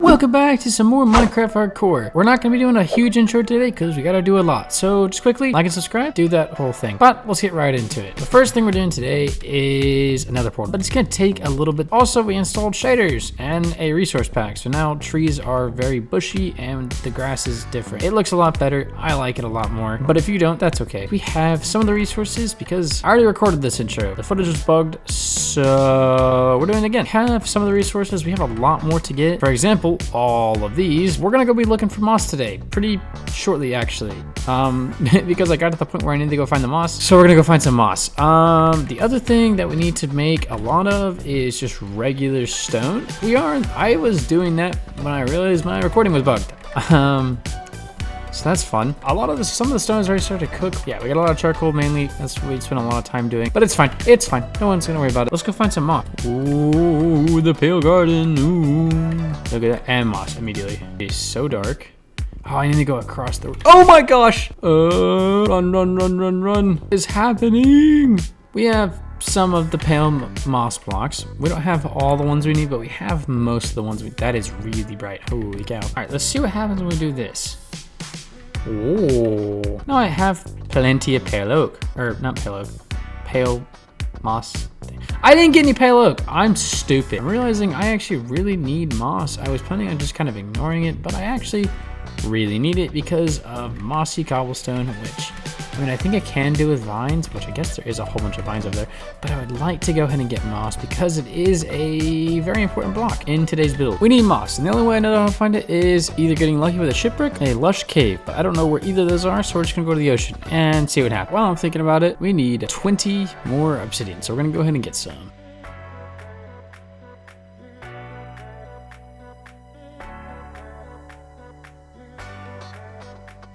Welcome back to some more Minecraft Hardcore. We're not going to be doing a huge intro today because we got to do a lot. So just quickly, like and subscribe, do that whole thing. But let's get right into it. The first thing we're doing today is another portal, but it's going to take a little bit. Also, we installed shaders and a resource pack. So now trees are very bushy and the grass is different. It looks a lot better. I like it a lot more. But if you don't, that's okay. We have some of the resources because I already recorded this intro. The footage was bugged, so we're doing it again. We have some of the resources. We have a lot more to get. For example, all of these. We're gonna go be looking for moss today, pretty shortly actually, because I got to the point where I need to go find the moss. So we're gonna go find some moss. The other thing that we need to make a lot of is just regular stone. I was doing that when I realized my recording was bugged. So that's fun. Some of the stones already started to cook. Yeah, we got a lot of charcoal mainly. That's what we spent a lot of time doing. But it's fine. It's fine. No one's gonna worry about it. Let's go find some moss. Ooh, the pale garden. Ooh. Look at that. And moss immediately. It's so dark. Oh, I need to go across the... Oh my gosh! Run. What is happening? We have some of the pale moss blocks. We don't have all the ones we need, but we have most of the ones that is really bright. Holy cow. All right, let's see what happens when we do this. Oh, now I have plenty of pale oak, or not pale oak, pale moss. I didn't get any pale oak. I'm stupid. I'm realizing I actually really need moss. I was planning on just kind of ignoring it, but I actually really need it because of mossy cobblestone, which, I mean, I think I can do with vines, which I guess there is a whole bunch of vines over there, but I would like to go ahead and get moss because it is a very important block in today's build. We need moss, and the only way I know how to find it is either getting lucky with a shipwreck, a lush cave, but I don't know where either of those are, so we're just gonna go to the ocean and see what happens. While I'm thinking about it, we need 20 more obsidian, so we're gonna go ahead and get some.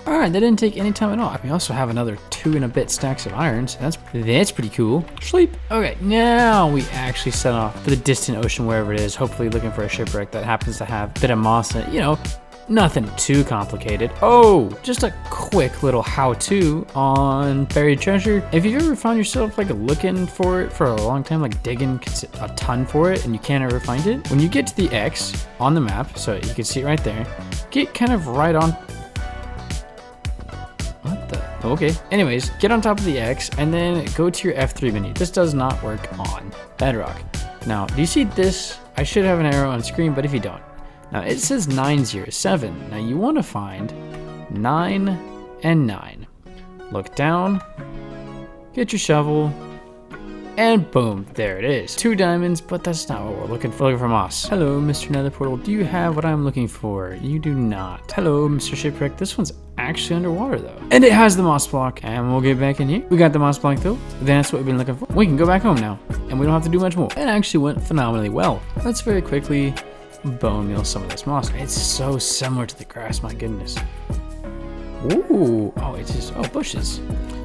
All right, that didn't take any time at all. We also have another 2 and a bit stacks of iron, so that's pretty cool. Sleep. Okay, now we actually set off for the distant ocean, wherever it is, hopefully looking for a shipwreck that happens to have a bit of moss in it. You know, nothing too complicated. Oh, just a quick little how-to on buried treasure. If you've ever found yourself like looking for it for a long time, like digging a ton for it and you can't ever find it, when you get to the X on the map, so you can see it right there, get kind of right on... Okay, anyways, get on top of the X and then go to your F3 menu. This does not work on bedrock. Now, do you see this? I should have an arrow on screen, but if you don't. Now, it says 907. Now, you want to find 9 and 9. Look down, get your shovel, and boom, there it is. 2 diamonds, but that's not what we're looking for. Looking for moss. Hello, Mr. Nether Portal. Do you have what I'm looking for? You do not. Hello, Mr. Shipwreck. This one's actually underwater though. And it has the moss block. And we'll get back in here. We got the moss block though. That's what we've been looking for. We can go back home now. And we don't have to do much more. It actually went phenomenally well. Let's very quickly bone meal some of this moss. It's so similar to the grass, my goodness. Ooh, oh, it's just, oh, bushes.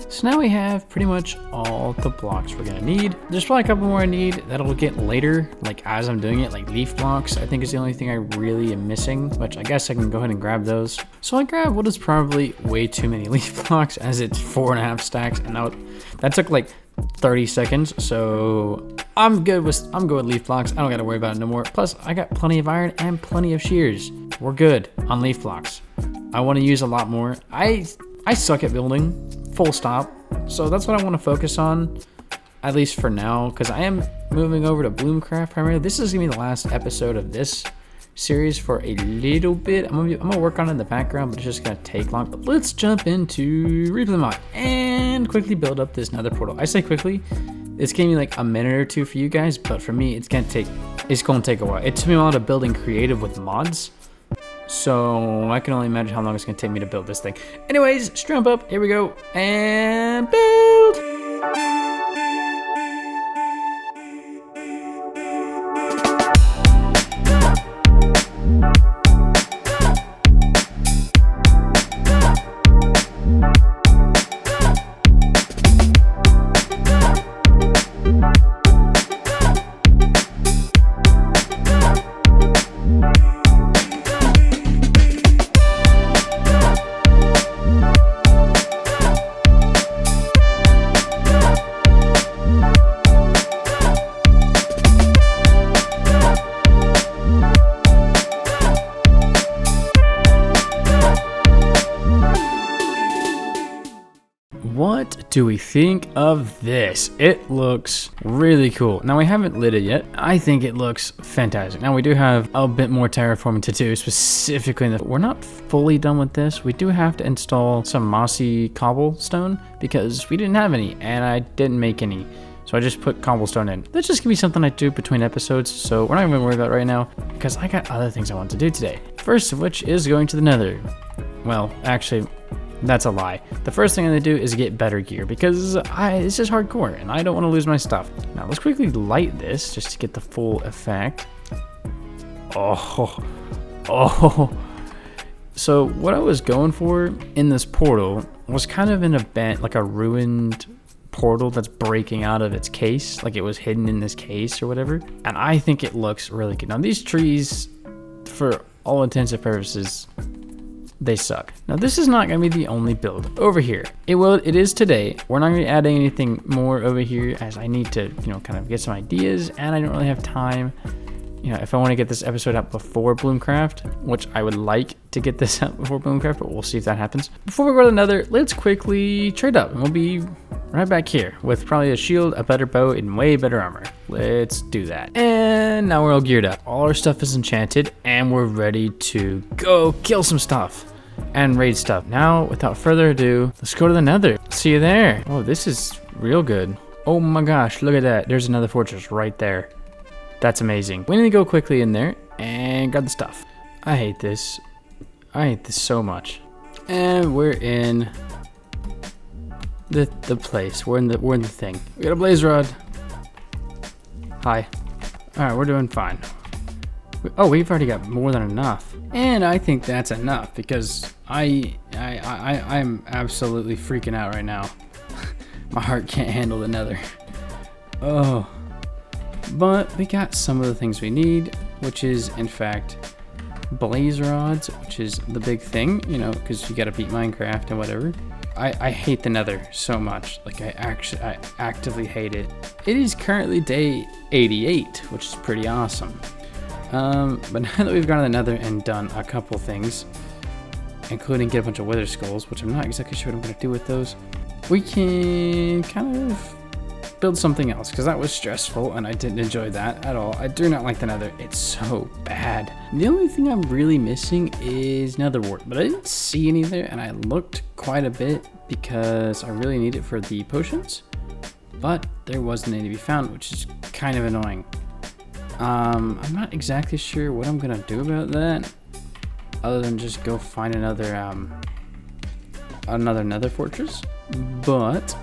So now we have pretty much all the blocks we're gonna need. There's probably a couple more I need that'll get later, like as I'm doing it, like leaf blocks. I think is the only thing I really am missing, which I guess I can go ahead and grab those. So I grabbed what is probably way too many leaf blocks as it's 4.5 stacks, and that took like 30 seconds. So I'm good with leaf blocks. I don't gotta worry about it no more. Plus I got plenty of iron and plenty of shears. We're good on leaf blocks. I want to use a lot more. I suck at building, full stop. So that's what I want to focus on, at least for now, because I am moving over to Bloomcraft primarily. This is gonna be the last episode of this series for a little bit. I'm gonna work on it in the background, but it's just gonna take long. But let's jump into replay mod and quickly build up this nether portal. I say quickly, it's gonna be like a minute or 2 for you guys, but for me, it's gonna take a while. It took me a while to build in creative with mods. So I can only imagine how long it's gonna take me to build this thing. Anyways, strap up, here we go, and build! do we think of this? It looks really cool. Now, we haven't lit it yet. I think it looks fantastic. Now, we do have a bit more terraforming to do, specifically we're not fully done with this. We do have to install some mossy cobblestone because we didn't have any and I didn't make any. So I just put cobblestone in. That's just gonna be something I do between episodes, so we're not even worried about it right now because I got other things I want to do today. First of which is going to the Nether. Well, actually, that's a lie. The first thing I'm gonna do is get better gear because it's just hardcore and I don't want to lose my stuff. Now let's quickly light this just to get the full effect. Oh. So what I was going for in this portal was kind of an event, like a ruined portal that's breaking out of its case, like it was hidden in this case or whatever, and I think it looks really good. Now these trees, for all intents and purposes, they suck. Now this is not going to be the only build over here. It is today. We're not going to be adding anything more over here as I need to, kind of get some ideas, and I don't really have time. If I want to get this episode out before Bloomcraft, which I would like to get this out before Bloomcraft, but we'll see if that happens. Before we go to another, let's quickly trade up, and we'll be right back here with probably a shield, a better bow, and way better armor. Let's do that. And now we're all geared up. All our stuff is enchanted, and we're ready to go kill some stuff and raid stuff. Now, without further ado, let's go to the Nether. See you there. Oh, this is real good. Oh my gosh, look at that. There's another fortress right there. That's amazing. We need to go quickly in there and grab the stuff. I hate this. I hate this so much. And we're in the place. We're in the thing. We got a blaze rod. Hi. All right, we're doing fine. We've already got more than enough. And I think that's enough because I'm absolutely freaking out right now. My heart can't handle the Nether. Oh. But we got some of the things we need, which is in fact blaze rods, which is the big thing, because you gotta beat Minecraft and whatever. I hate the Nether so much. Like I actively hate it. It is currently day 88, which is pretty awesome. But now that we've gone to the Nether and done a couple things, including get a bunch of wither skulls, which I'm not exactly sure what I'm gonna do with those, we can kind of build something else because that was stressful and I didn't enjoy that at all. I do not like the Nether. It's so bad. The only thing I'm really missing is nether wart, but I didn't see any there and I looked quite a bit because I really need it for the potions, but there wasn't any to be found, which is kind of annoying. I'm not exactly sure what I'm gonna do about that other than just go find another nether fortress, but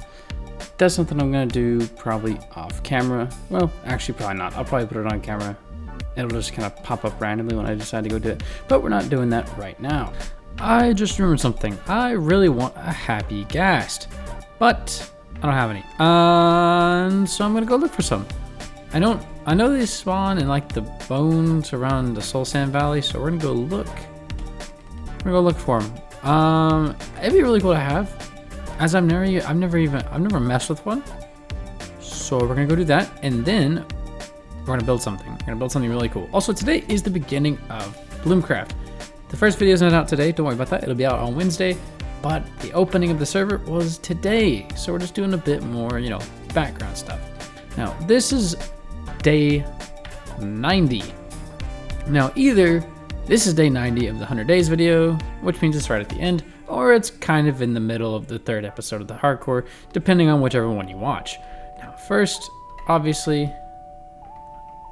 that's something I'm gonna do probably off camera. Well, actually probably not. I'll probably put it on camera. It'll just kind of pop up randomly when I decide to go do it. But we're not doing that right now. I just remembered something. I really want a happy ghast, but I don't have any. So I'm gonna go look for some. I know they spawn in like the bones around the Soul Sand Valley, so we're gonna go look. We're gonna go look for them. It'd be really cool to have. As I've never messed with one, so we're gonna go do that, and then we're gonna build something. We're gonna build something really cool. Also, today is the beginning of Bloomcraft. The first video is not out today. Don't worry about that. It'll be out on Wednesday. But the opening of the server was today, so we're just doing a bit more, background stuff. Now, this is day 90. Now, either this is day 90 of the 100 days video, which means it's right at the end, or it's kind of in the middle of the third episode of the hardcore, depending on whichever one you watch. Now, first, obviously,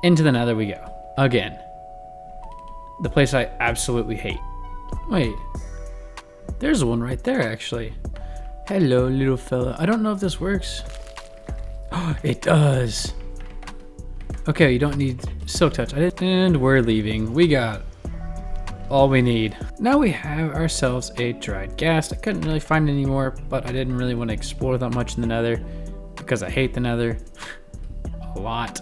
into the Nether we go. Again. The place I absolutely hate. Wait. There's one right there, actually. Hello, little fella. I don't know if this works. Oh, it does. Okay, you don't need silk touch. And we're leaving. We got all we need. Now we have ourselves a dried ghast. I couldn't really find any more, but I didn't really want to explore that much in the Nether because I hate the Nether a lot.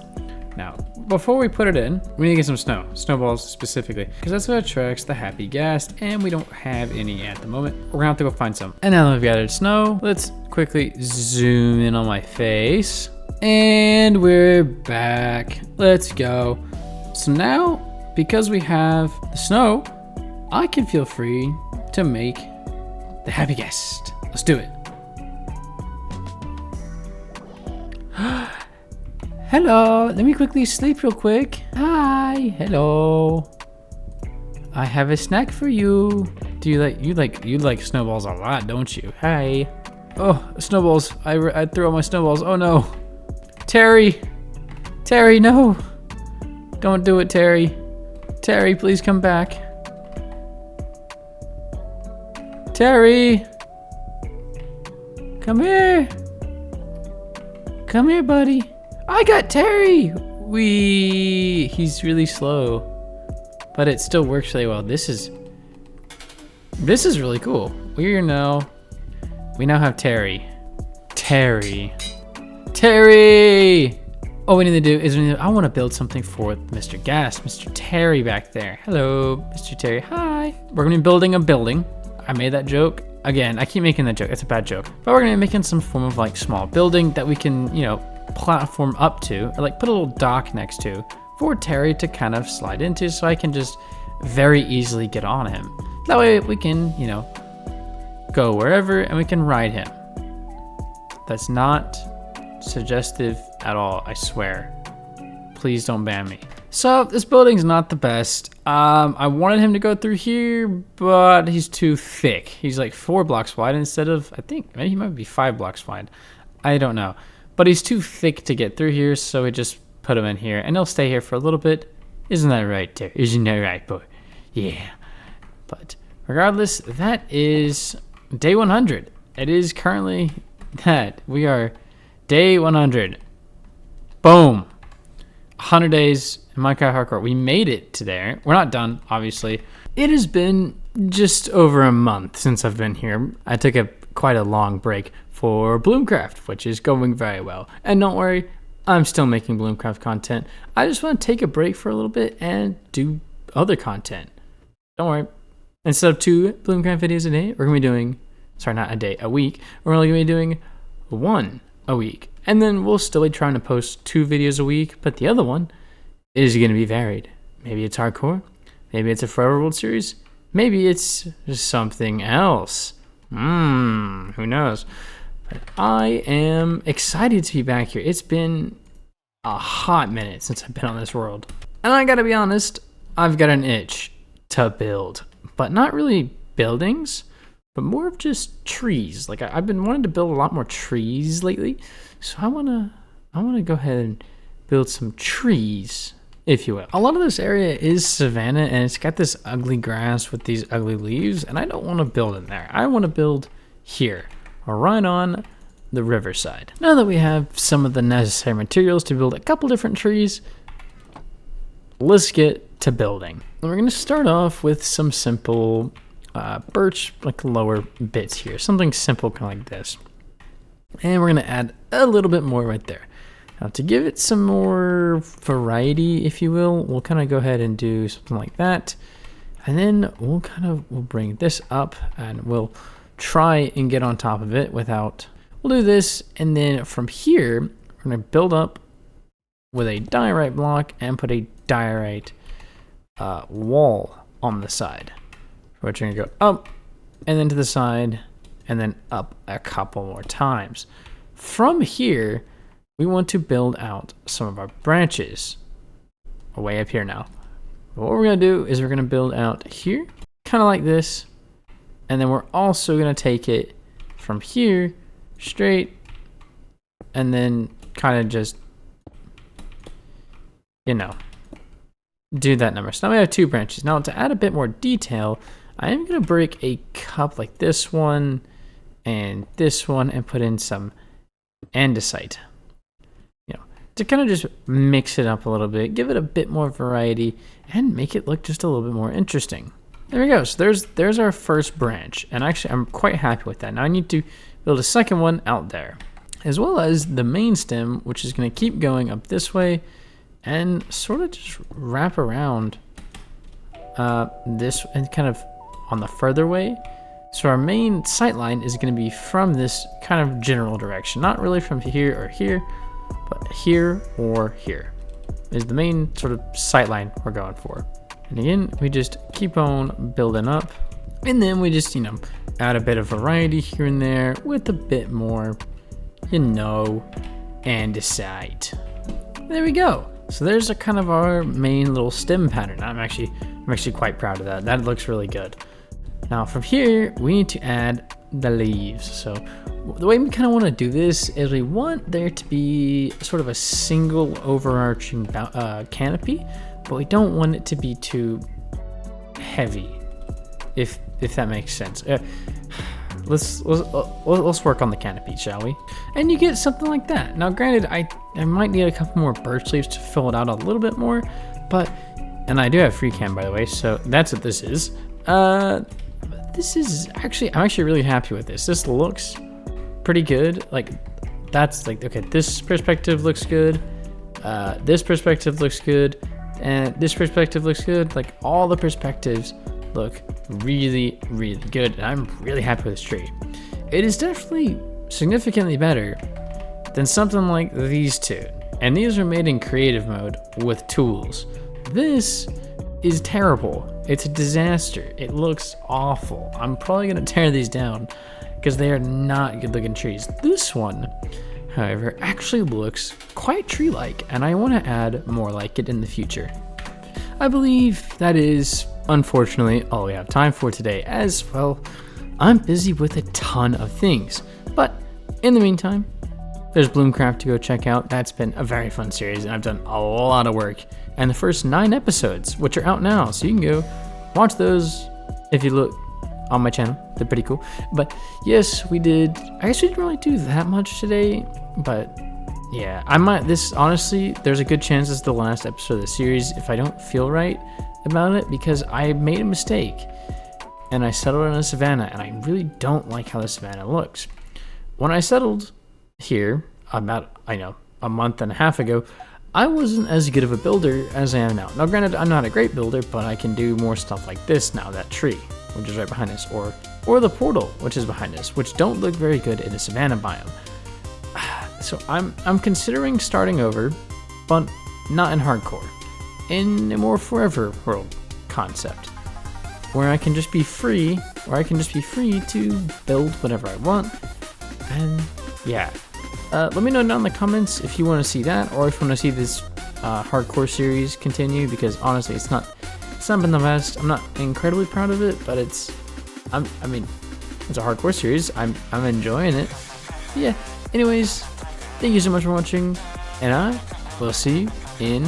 Now, before we put it in, we need to get some snowballs specifically, because that's what attracts the happy ghast, and we don't have any at the moment. We're gonna have to go find some. And now that we've gathered snow, let's quickly zoom in on my face, and we're back. Let's go. So now, because we have the snow, I can feel free to make the happy ghast. Let's do it. Hello, let me quickly sleep real quick. Hi, hello. I have a snack for you. Do you like snowballs a lot, don't you? Hi. Oh, snowballs. I threw all my snowballs. Oh no. Terry. Terry, no. Don't do it, Terry. Terry, please come back. Terry. Come here. Come here, buddy. I got Terry. He's really slow, but it still works really well. This is really cool. We now have Terry. Terry. Oh, we need to do is I want to build something for Mr. Gas, Mr. Terry back there. Hello, Mr. Terry. Hi. We're gonna be building a building. I made that joke. Again, I keep making that joke. It's a bad joke. But we're gonna be making some form of like small building that we can, you know, platform up to, or like put a little dock next to for Terry to kind of slide into, so I can just very easily get on him. That way we can, you know, go wherever and we can ride him. That's not suggestive at all, I swear. Please don't ban me. So this building's not the best. I wanted him to go through here, but he's too thick. He's like 4 blocks wide instead of, I think maybe he might be 5 blocks wide. I don't know. But he's too thick to get through here, so we just put him in here and he'll stay here for a little bit. Isn't that right, Terry? Isn't that right, boy? Yeah. But regardless, that is day 100. It is currently that. We are day 100. Boom. 100 days in Minecraft Hardcore. We made it to there. We're not done, obviously. It has been just over a month since I've been here. I took quite a long break for Bloomcraft, which is going very well. And don't worry, I'm still making Bloomcraft content. I just want to take a break for a little bit and do other content. Don't worry. Instead of 2 Bloomcraft videos a day, we're going to be doing, sorry, not a day, a week. We're only going to be doing 1 a week. And then we'll still be trying to post 2 videos a week, but the other one is going to be varied. Maybe it's hardcore. Maybe it's a Forever World Series. Maybe it's just something else. Who knows? But I am excited to be back here. It's been a hot minute since I've been on this world. And I gotta be honest, I've got an itch to build. But not really buildings, but more of just trees. Like I've been wanting to build a lot more trees lately. So I wanna go ahead and build some trees, if you will. A lot of this area is savanna and it's got this ugly grass with these ugly leaves, and I don't want to build in there. I want to build here, or right on the riverside. Now that we have some of the necessary materials to build a couple different trees, let's get to building. And we're going to start off with some simple birch, like lower bits here. Something simple, kind of like this. And we're going to add a little bit more right there. Now to give it some more variety, if you will, we'll kind of go ahead and do something like that. And then we'll bring this up and we'll try and get on top of it without, we'll do this. And then from here, we're going to build up with a diorite block and put a diorite wall on the side. We're going to go up and then to the side and then up a couple more times. From here, we want to build out some of our branches way up here now. But what we're going to do is we're going to build out here, kind of like this. And then we're also going to take it from here straight and then kind of just, you know, do that number. So now we have 2 branches. Now to add a bit more detail, I am going to break a cup like this one and put in some andesite. To kind of just mix it up a little bit, give it a bit more variety, and make it look just a little bit more interesting. There we go. So there's our first branch, and actually I'm quite happy with that. Now I need to build a second one out there, as well as the main stem, which is going to keep going up this way and sort of just wrap around this and kind of on the further way. So our main sight line is going to be from this kind of general direction, not really from here or here, but here or here is the main sort of sight line we're going for. And again, we just keep on building up, and then we just, you know, add a bit of variety here and there with a bit more, you know, andesite. There we go. So there's a kind of our main little stem pattern. I'm actually quite proud of that. That looks really good. Now from here, we need to add the leaves. So the way we kind of want to do this is we want there to be sort of a single overarching canopy, but we don't want it to be too heavy, if that makes sense. Let's work on the canopy, shall we? And you get something like that. Now granted, I might need a couple more birch leaves to fill it out a little bit more, and I do have free cam, by the way, so that's what this is. This is actually, I'm actually really happy with this. This looks pretty good. Like, that's like, okay, this perspective looks good. This perspective looks good. And this perspective looks good. Like, all the perspectives look really, really good. And I'm really happy with this tree. It is definitely significantly better than something like these two. And these are made in creative mode with tools. This is terrible. It's a disaster. It looks awful. I'm probably gonna tear these down because they are not good looking trees. This one, however, actually looks quite tree-like, and I want to add more like it in the future. I believe that is, unfortunately, all we have time for today, as well, I'm busy with a ton of things. But in the meantime, there's Bloomcraft to go check out. That's been a very fun series, and I've done a lot of work. And the first 9 episodes, which are out now, so you can go watch those if you look on my channel. They're pretty cool. But yes, we did. I guess we didn't really do that much today, but yeah, honestly, there's a good chance this is the last episode of the series if I don't feel right about it, because I made a mistake and I settled in a savanna, and I really don't like how the savanna looks. When I settled here about, a month and a half ago, I wasn't as good of a builder as I am now. Now granted, I'm not a great builder, but I can do more stuff like this now, that tree, which is right behind us, or the portal, which is behind us, which don't look very good in the savanna biome. So I'm considering starting over, but not in hardcore, in a more forever world concept, where I can just be free, to build whatever I want. And yeah, let me know down in the comments if you want to see that, or if you want to see this hardcore series continue, because honestly, it's not been the best. I'm not incredibly proud of it, but it's a hardcore series. I'm enjoying it. Yeah. Anyways, thank you so much for watching, and I will see you in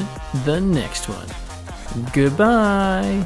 the next one. Goodbye.